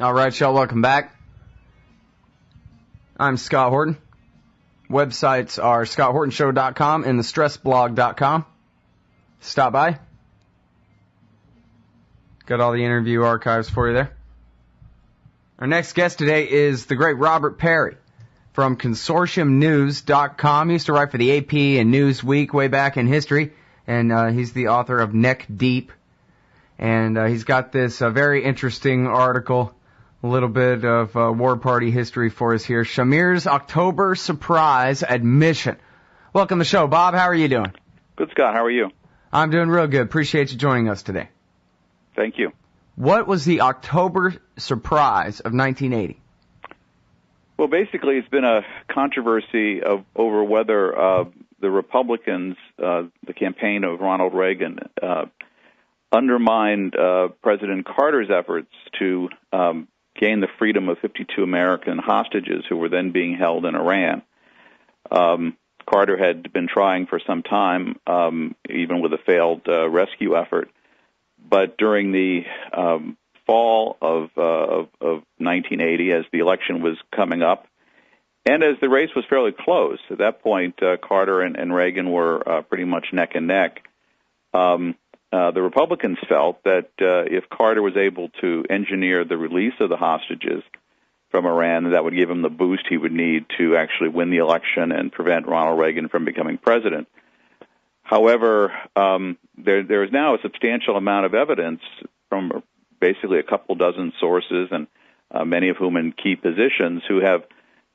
All right, y'all, welcome back. I'm Scott Horton. Websites are scotthortonshow.com and thestressblog.com. Stop by. Got all the interview archives for you there. Our next guest today is the great Robert Parry from consortiumnews.com. He used to write for the AP and Newsweek way back in history, and he's the author of Neck Deep. And he's got this very interesting article, a little bit of War Party history for us here. Shamir's October Surprise Admission. Welcome to the show, Bob. How are you doing? Good, Scott. How are you? I'm doing real good. Appreciate you joining us today. Thank you. What was the October surprise of 1980? Well, basically, it's been a controversy over whether the Republicans, the campaign of Ronald Reagan, undermined President Carter's efforts to gain the freedom of 52 American hostages who were then being held in Iran. Carter had been trying for some time, even with a failed rescue effort. But during the fall of 1980, as the election was coming up, and as the race was fairly close, at that point, Carter and Reagan were pretty much neck and neck. The Republicans felt that if Carter was able to engineer the release of the hostages from Iran, that would give him the boost he would need to actually win the election and prevent Ronald Reagan from becoming president. However, there is now a substantial amount of evidence from basically a couple dozen sources, and many of whom in key positions, who have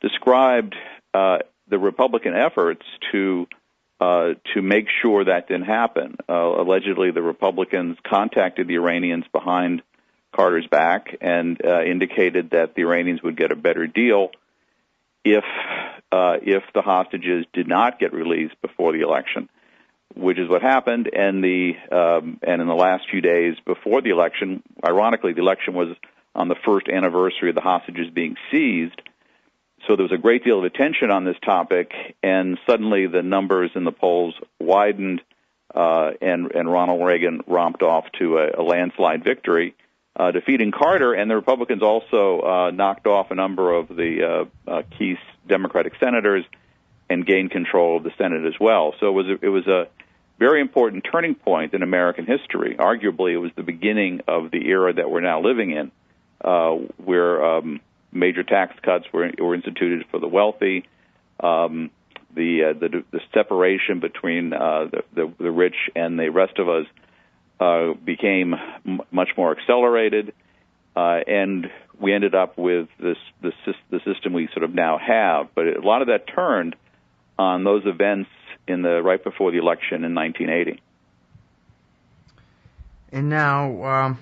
described the Republican efforts to make sure that didn't happen. Allegedly, the Republicans contacted the Iranians behind Carter's back and indicated that the Iranians would get a better deal if the hostages did not get released before the election, which is what happened. And in the last few days before the election, ironically, the election was on the first anniversary of the hostages being seized. So there was a great deal of attention on this topic, and suddenly the numbers in the polls widened, and Ronald Reagan romped off to a landslide victory, defeating Carter. And the Republicans also knocked off a number of the key Democratic senators and gained control of the Senate as well. So it was a very important turning point in American history. Arguably, it was the beginning of the era that we're now living in, where major tax cuts were instituted for the wealthy. The separation between the rich and the rest of us became much more accelerated, and we ended up with the system we sort of now have. But a lot of that turned on those events right before the election in 1980. And now,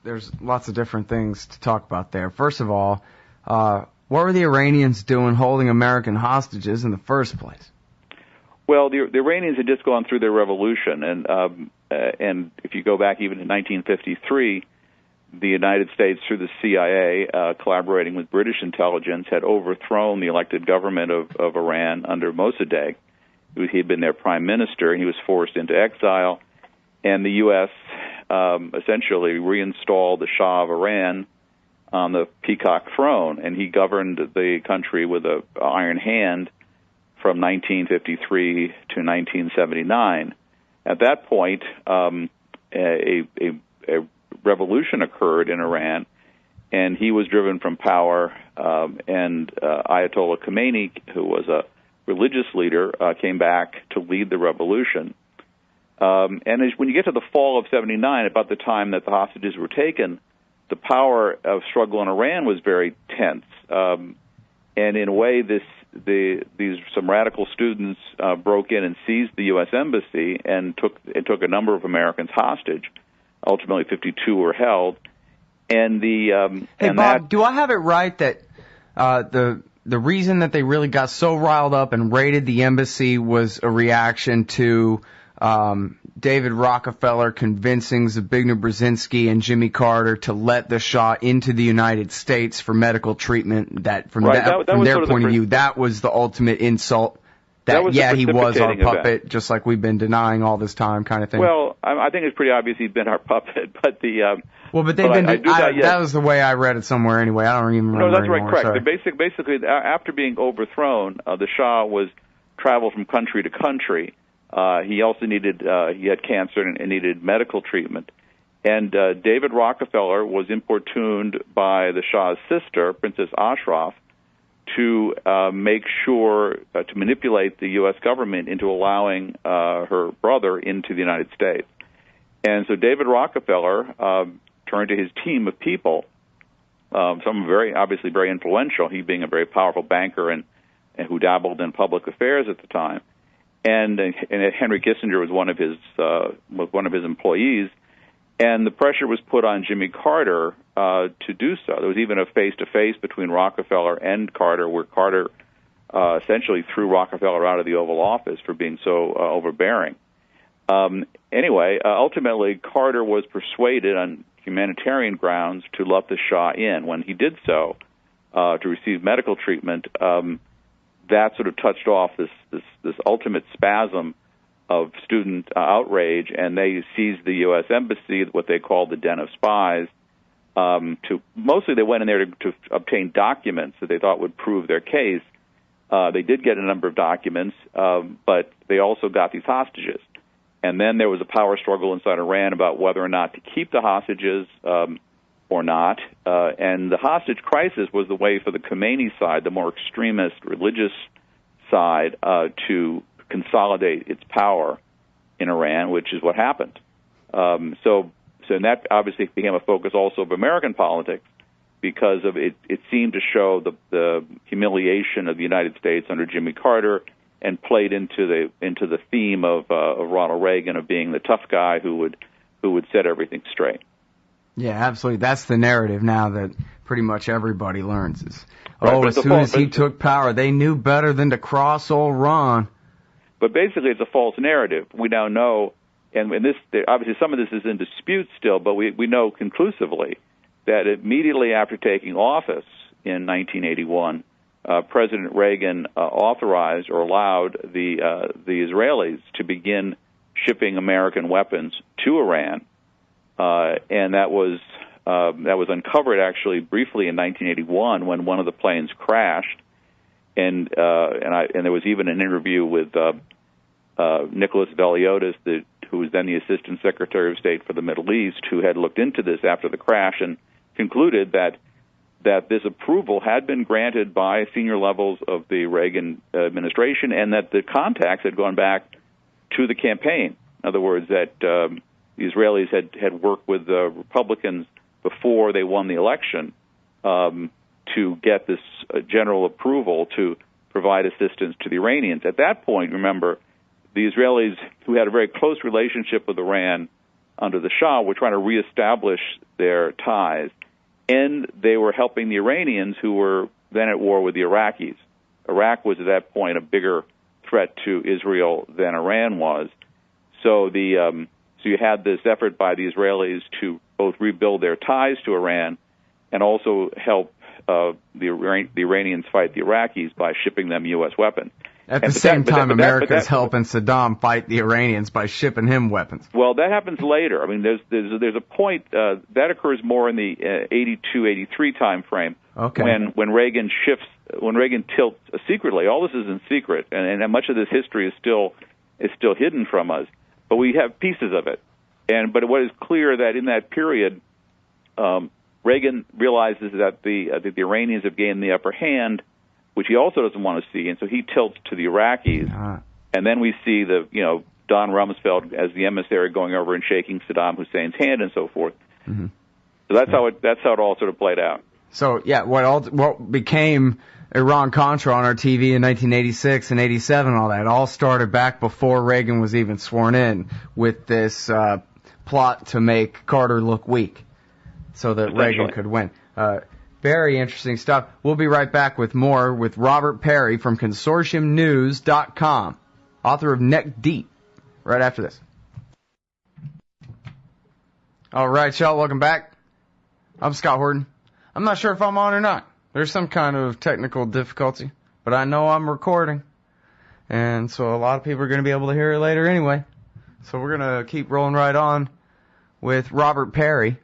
there's lots of different things to talk about there. First of all, what were the Iranians doing holding American hostages in the first place? Well, the Iranians had just gone through their revolution, and if you go back even to 1953, the United States, through the CIA, collaborating with British intelligence, had overthrown the elected government of Iran under Mossadegh. He had been their prime minister, and he was forced into exile. And the U.S. Essentially reinstalled the Shah of Iran on the peacock throne, and he governed the country with an iron hand from 1953 to 1979. At that point, a revolution occurred in Iran, and he was driven from power, and Ayatollah Khomeini, who was a religious leader, came back to lead the revolution. When you get to the fall of 79, about the time that the hostages were taken, the power of struggle in Iran was very tense. And in a way, some radical students broke in and seized the U.S. embassy and took a number of Americans hostage. Ultimately, 52 were held. And Bob, do I have it right that the reason that they really got so riled up and raided the embassy was a reaction to David Rockefeller convincing Zbigniew Brzezinski and Jimmy Carter to let the Shah into the United States for medical treatment? That from their point of view, that was the ultimate insult. He was our puppet, just like we've been denying all this time, kind of thing. Well, I think it's pretty obvious he'd been our puppet, but Well, but they've that was the way I read it somewhere anyway. I don't even remember. No, that's right, anymore, correct. sorry. Basically, after being overthrown, the Shah was traveled from country to country. He also he had cancer and needed medical treatment. And David Rockefeller was importuned by the Shah's sister, Princess Ashraf, to make sure to manipulate the U.S. government into allowing her brother into the United States. And so David Rockefeller turned to his team of people, some obviously very influential, he being a very powerful banker and who dabbled in public affairs at the time. And Henry Kissinger was one of his employees. And the pressure was put on Jimmy Carter to do so. There was even a face-to-face between Rockefeller and Carter, where Carter essentially threw Rockefeller out of the Oval Office for being so overbearing. Anyway, ultimately, Carter was persuaded on humanitarian grounds to let the Shah in. When he did so, to receive medical treatment, that sort of touched off this ultimate spasm of student outrage, and they seized the U.S. Embassy, what they called the Den of Spies. Mostly they went in there to obtain documents that they thought would prove their case. They did get a number of documents, but they also got these hostages. And then there was a power struggle inside Iran about whether or not to keep the hostages or not. And the hostage crisis was the way for the Khomeini side, the more extremist religious side, to consolidate its power in Iran, which is what happened. So that obviously became a focus also of American politics because of it seemed to show the humiliation of the United States under Jimmy Carter and played into the theme of Ronald Reagan of being the tough guy who would set everything straight. Yeah, absolutely. That's the narrative now that pretty much everybody learns is, as soon as he took power, they knew better than to cross old Ron. But basically, it's a false narrative. We now know, and obviously some of this is in dispute still, but we know conclusively that immediately after taking office in 1981, President Reagan authorized or allowed the Israelis to begin shipping American weapons to Iran, and that was uncovered actually briefly in 1981 when one of the planes crashed. And there was even an interview with Nicholas Veliotis, who was then the Assistant Secretary of State for the Middle East, who had looked into this after the crash and concluded that this approval had been granted by senior levels of the Reagan administration and that the contacts had gone back to the campaign. In other words, that the Israelis had worked with the Republicans before they won the election to get this general approval to provide assistance to the Iranians. At that point, remember, the Israelis, who had a very close relationship with Iran under the Shah, were trying to reestablish their ties, and they were helping the Iranians, who were then at war with the Iraqis. Iraq was at that point a bigger threat to Israel than Iran was. So you had this effort by the Israelis to both rebuild their ties to Iran and also help the Iranians fight the Iraqis by shipping them U.S. weapons. At the same time, America's helping Saddam fight the Iranians by shipping him weapons. Well, that happens later. I mean, there's a point that occurs more in the 82, 83 time frame. Okay. When Reagan tilts secretly. All this is in secret, and much of this history is still hidden from us. But we have pieces of it. But what is clear that in that period, Reagan realizes that the Iranians have gained the upper hand, which he also doesn't want to see, and so he tilts to the Iraqis. And then we see Don Rumsfeld as the emissary going over and shaking Saddam Hussein's hand and so forth. Mm-hmm. So that's how it all sort of played out. So yeah, what became Iran-Contra on our TV in 1986 and 87 and all that all started back before Reagan was even sworn in with this plot to make Carter look weak so that Reagan could win. Very interesting stuff. We'll be right back with more with Robert Parry from ConsortiumNews.com, author of Neck Deep, right after this. All right, y'all, welcome back. I'm Scott Horton. I'm not sure if I'm on or not. There's some kind of technical difficulty, but I know I'm recording, and so a lot of people are going to be able to hear it later anyway. So we're going to keep rolling right on with Robert Parry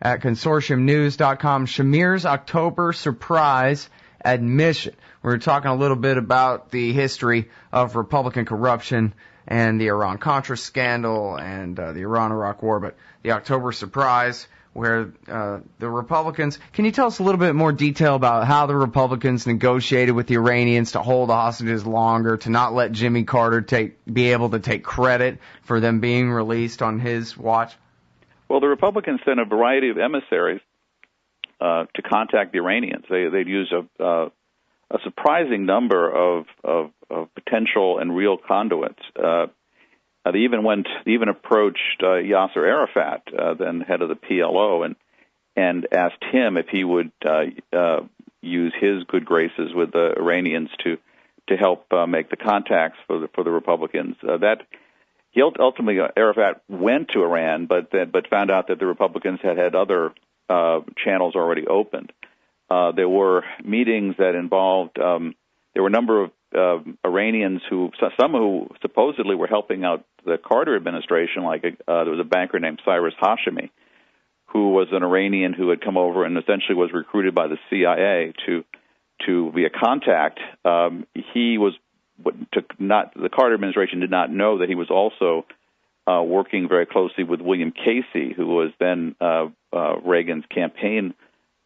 at consortiumnews.com. Shamir's October surprise admission. We're talking a little bit about the history of Republican corruption and the Iran-Contra scandal and the Iran-Iraq war, but the October surprise where the Republicans... Can you tell us a little bit more detail about how the Republicans negotiated with the Iranians to hold the hostages longer, to not let Jimmy Carter be able to take credit for them being released on his watch? Well, the Republicans sent a variety of emissaries to contact the Iranians. They'd use a surprising number of potential and real conduits. They even approached Yasser Arafat, then head of the PLO, and asked him if he would use his good graces with the Iranians to help make the contacts for the Republicans. Ultimately, Arafat went to Iran, but found out that the Republicans had other channels already opened. There were meetings that involved. There were a number of Iranians some who supposedly were helping out the Carter administration. Like there was a banker named Cyrus Hashemi, who was an Iranian who had come over and essentially was recruited by the CIA to be a contact. The Carter administration did not know that he was also working very closely with William Casey, who was then Reagan's campaign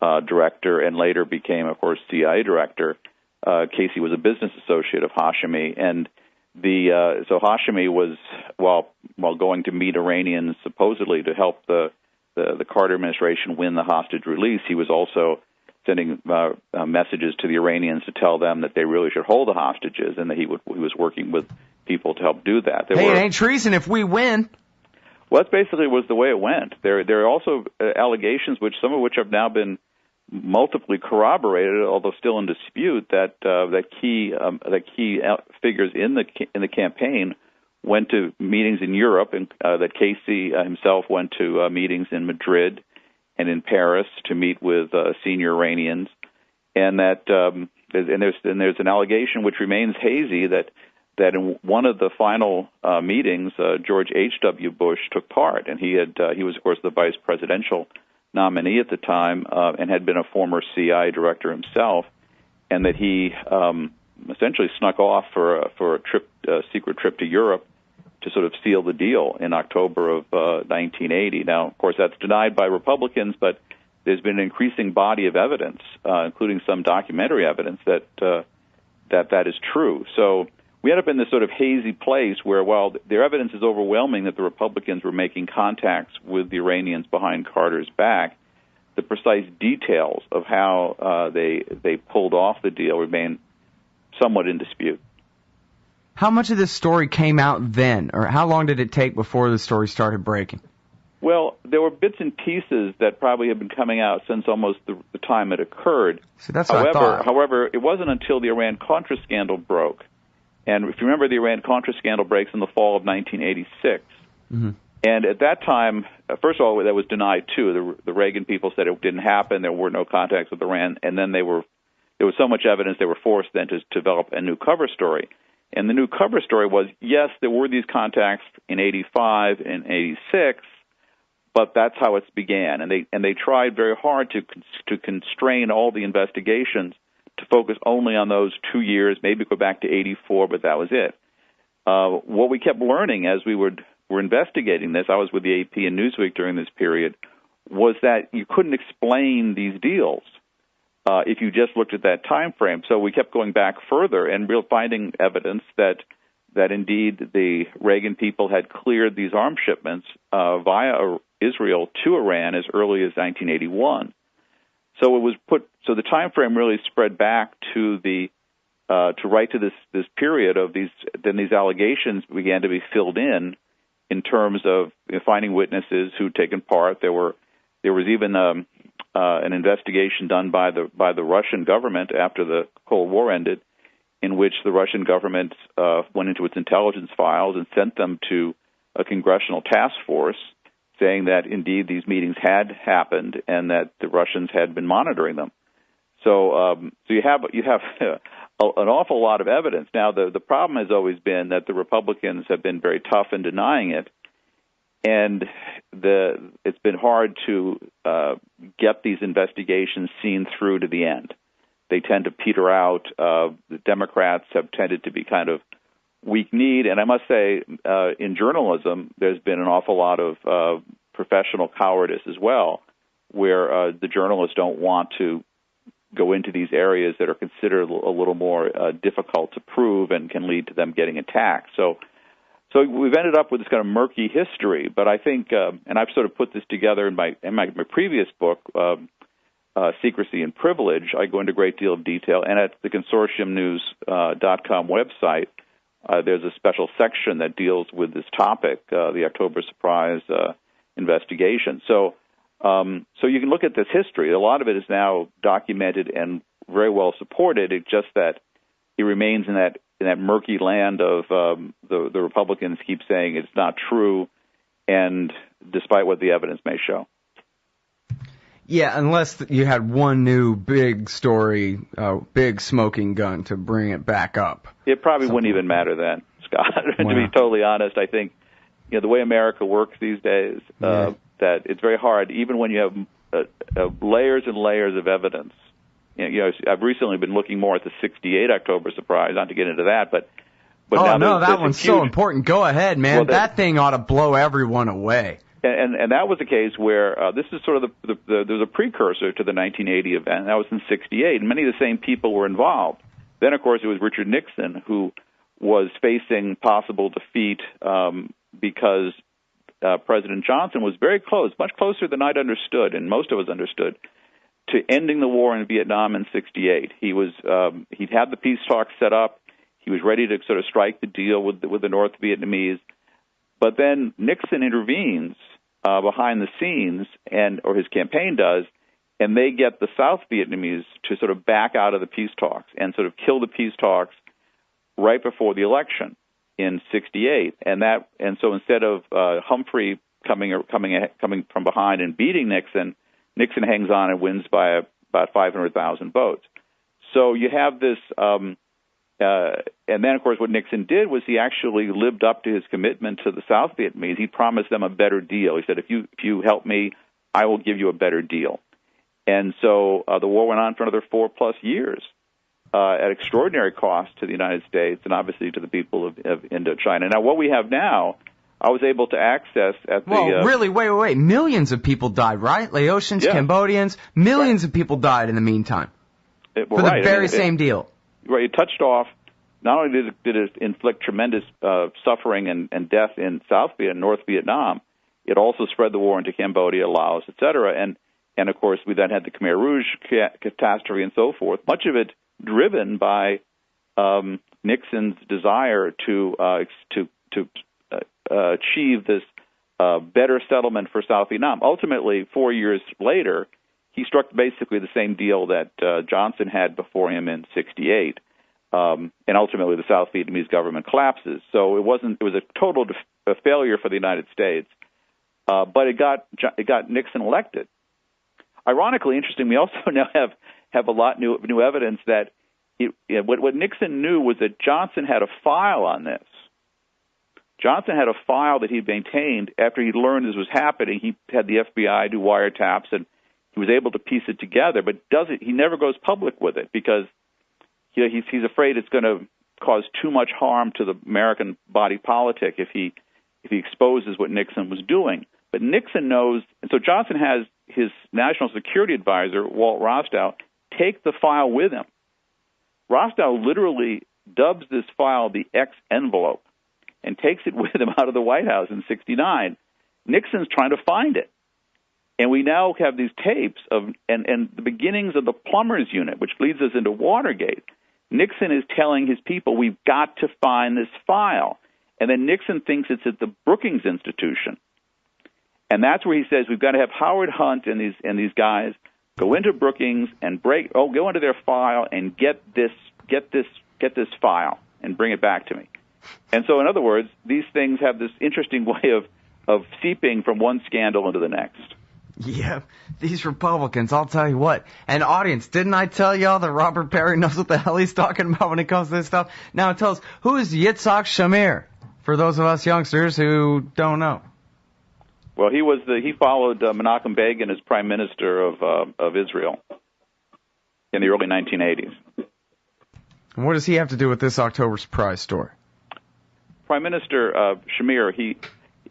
director and later became, of course, CIA director. Casey was a business associate of Hashemi, and so Hashemi was, while going to meet Iranians supposedly to help the Carter administration win the hostage release, he was also sending messages to the Iranians to tell them that they really should hold the hostages, and that he was working with people to help do that. It ain't treason if we win. Well, that basically was the way it went. There are also allegations, some of which have now been multiply corroborated, although still in dispute, that key figures in the campaign went to meetings in Europe, and that Casey himself went to meetings in Madrid and in Paris to meet with senior Iranians, and that there's an allegation which remains hazy that in one of the final meetings, George H.W. Bush took part, and he was of course the vice presidential nominee at the time and had been a former CIA director himself, and that he essentially snuck off for a secret trip to Europe to sort of seal the deal in October of 1980. Now, of course, that's denied by Republicans, but there's been an increasing body of evidence, including some documentary evidence, that is true. So we end up in this sort of hazy place where, while their evidence is overwhelming that the Republicans were making contacts with the Iranians behind Carter's back, the precise details of how they pulled off the deal remain somewhat in dispute. How much of this story came out then, or how long did it take before the story started breaking? Well, there were bits and pieces that probably have been coming out since almost the time it occurred. So that's what I thought. However, it wasn't until the Iran-Contra scandal broke. And if you remember, the Iran-Contra scandal breaks in the fall of 1986. Mm-hmm. And at that time, first of all, that was denied, too. The Reagan people said it didn't happen. There were no contacts with Iran. And then there was so much evidence they were forced then to develop a new cover story. And the new cover story was, yes, there were these contacts in 85 and 86, but that's how it began. And they tried very hard to constrain all the investigations to focus only on those 2 years, maybe go back to 84, but that was it. What we kept learning as we were investigating this, I was with the AP and Newsweek during this period, was that you couldn't explain these deals if you just looked at that time frame. So we kept going back further and finding evidence that indeed the Reagan people had cleared these arms shipments via Israel to Iran as early as 1981. So it was so the time frame really spread back to this period of these. Then these allegations began to be filled in terms of finding witnesses who'd taken part. There was even an investigation done by the Russian government after the Cold War ended, in which the Russian government went into its intelligence files and sent them to a congressional task force, saying that indeed these meetings had happened and that the Russians had been monitoring them. So you have an awful lot of evidence. Now the problem has always been that the Republicans have been very tough in denying it, and it's been hard to get these investigations seen through to the end. They tend to peter out. The Democrats have tended to be kind of weak-kneed, and I must say, in journalism, there's been an awful lot of professional cowardice as well, where the journalists don't want to go into these areas that are considered a little more difficult to prove and can lead to them getting attacked. So we've ended up with this kind of murky history. But I think, and I've sort of put this together in my previous book, Secrecy and Privilege. I go into a great deal of detail, and at the consortiumnews.com website, there's a special section that deals with this topic, the October surprise investigation. So you can look at this history. A lot of it is now documented and very well supported. It's just that it remains in that murky land of the Republicans keep saying it's not true, and despite what the evidence may show. Yeah, unless you had one new big story, big smoking gun to bring it back up. It probably wouldn't even matter then, Scott. To be totally honest, I think the way America works these days, that it's very hard, even when you have layers and layers of evidence. I've recently been looking more at the '68 October surprise, not to get into that, but now that one's so important. Go ahead, man. Well, that thing ought to blow everyone away. And that was a case where this is sort of there's a precursor to the 1980 event. And that was in '68, and many of the same people were involved. Then, of course, it was Richard Nixon who was facing possible defeat because President Johnson was very close, much closer than I'd understood, and most of us understood, to ending the war in Vietnam in '68. He'd had the peace talks set up. He was ready to sort of strike the deal with the North Vietnamese. But then Nixon intervenes behind the scenes, or his campaign does, and they get the South Vietnamese to sort of back out of the peace talks and sort of kill the peace talks right before the election in '68. And so instead of Humphrey coming from behind and beating Nixon hangs on and wins by about 500,000 votes. So you have this. And then, of course, what Nixon did was he actually lived up to his commitment to the South Vietnamese. He promised them a better deal. He said, if you help me, I will give you a better deal. And so the war went on for another 4+ years at extraordinary cost to the United States and obviously to the people of Indochina. Now, what we have now, I was able to access at the... Well, really, wait. Millions of people died, right? Laotians, Cambodians, millions of people died in the meantime for the very same deal. Right, it touched off. Not only did it inflict tremendous suffering and death in North Vietnam, it also spread the war into Cambodia, Laos, etc. And of course, we then had the Khmer Rouge catastrophe and so forth. Much of it driven by Nixon's desire to achieve this better settlement for South Vietnam. Ultimately, 4 years later, he struck basically the same deal that Johnson had before him in '68, and ultimately the South Vietnamese government collapses. So it was a total failure for the United States, but it got Nixon elected. Ironically, interesting, we also now have a lot of new evidence that what Nixon knew was that Johnson had a file on this. Johnson had a file that he maintained after he learned this was happening. He had the FBI do wiretaps, and he was able to piece it together, but he never goes public with it because he's afraid it's going to cause too much harm to the American body politic if he exposes what Nixon was doing. But Nixon knows, and so Johnson has his national security advisor, Walt Rostow, take the file with him. Rostow literally dubs this file the X envelope and takes it with him out of the White House in '69. Nixon's trying to find it. And we now have these tapes and the beginnings of the plumbers unit, which leads us into Watergate. Nixon is telling his people, we've got to find this file. And then Nixon thinks it's at the Brookings Institution. And that's where he says, we've got to have Howard Hunt and these guys go into Brookings and go into their file and get this file and bring it back to me. And so, in other words, these things have this interesting way of seeping from one scandal into the next. Yeah, these Republicans, I'll tell you what. And audience, didn't I tell y'all that Robert Parry knows what the hell he's talking about when it comes to this stuff? Now tell us, who is Yitzhak Shamir, for those of us youngsters who don't know? Well, he followed Menachem Begin as prime minister of Israel in the early 1980s. And what does he have to do with this October surprise story? Prime Minister Shamir, he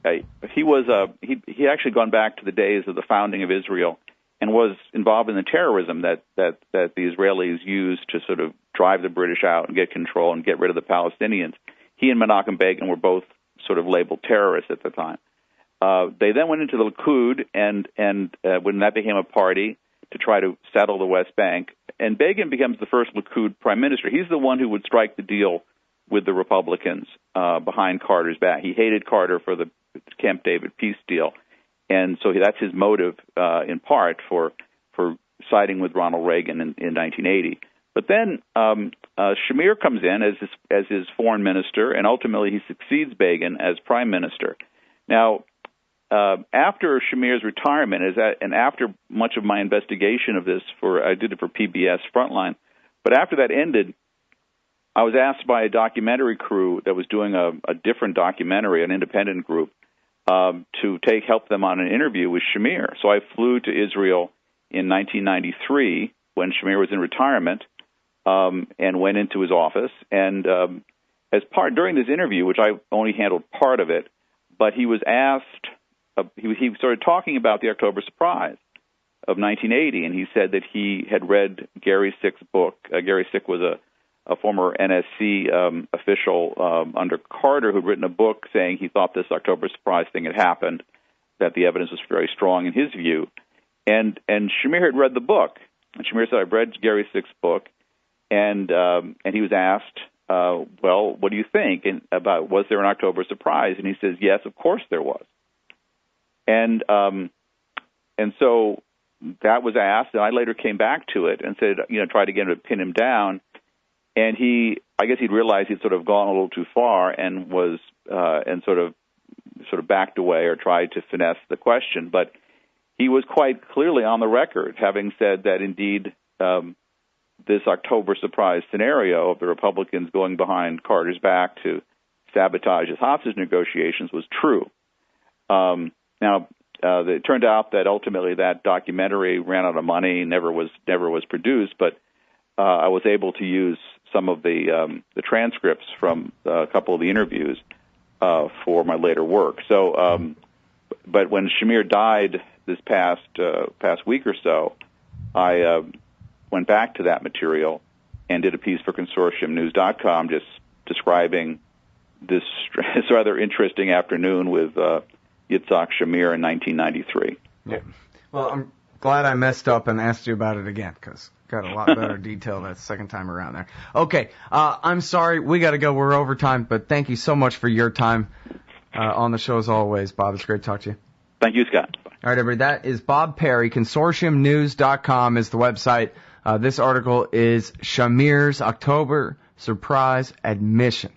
actually gone back to the days of the founding of Israel and was involved in the terrorism that the Israelis used to sort of drive the British out and get control and get rid of the Palestinians. He and Menachem Begin were both sort of labeled terrorists at the time. They then went into the Likud, and when that became a party, to try to settle the West Bank. And Begin becomes the first Likud prime minister. He's the one who would strike the deal with the Republicans behind Carter's back. He hated Carter for the Camp David peace deal, and so that's his motive in part for siding with Ronald Reagan in 1980. But then Shamir comes in as his foreign minister, and ultimately he succeeds Begin as prime minister. Now, after Shamir's retirement, and after much of my investigation of this, I did it for PBS Frontline, but after that ended, I was asked by a documentary crew that was doing a different documentary, an independent group, to help them on an interview with Shamir. So I flew to Israel in 1993 when Shamir was in retirement, and went into his office. And during this interview, which I only handled part of it, but he was asked. He started talking about the October surprise of 1980, and he said that he had read Gary Sick's book. Gary Sick was a former NSC official under Carter who'd written a book saying he thought this October surprise thing had happened, that the evidence was very strong in his view. And Shamir had read the book. And Shamir said, I've read Gary Sick's book, and he was asked, well, what do you think about, was there an October surprise? And he says, yes, of course there was. And so that was asked, and I later came back to it and said, tried again to pin him down. And I guess he'd realized he'd sort of gone a little too far and was, and sort of backed away or tried to finesse the question. But he was quite clearly on the record, having said that indeed this October surprise scenario of the Republicans going behind Carter's back to sabotage his hostage negotiations was true. Now, it turned out that ultimately that documentary ran out of money, never was produced. But I was able to use some of the transcripts from a couple of the interviews for my later work. So, but when Shamir died this past week or so, I went back to that material and did a piece for ConsortiumNews.com just describing this rather interesting afternoon with Yitzhak Shamir in 1993. Yeah. Well, I'm glad I messed up and asked you about it again, because got a lot better detail that second time around there. Okay, I'm sorry, we got to go. We're over time, but thank you so much for your time on the show as always, Bob. It's great to talk to you. Thank you, Scott. Bye. All right, everybody, that is Bob Parry. ConsortiumNews.com is the website. This article is Shamir's October Surprise Admission.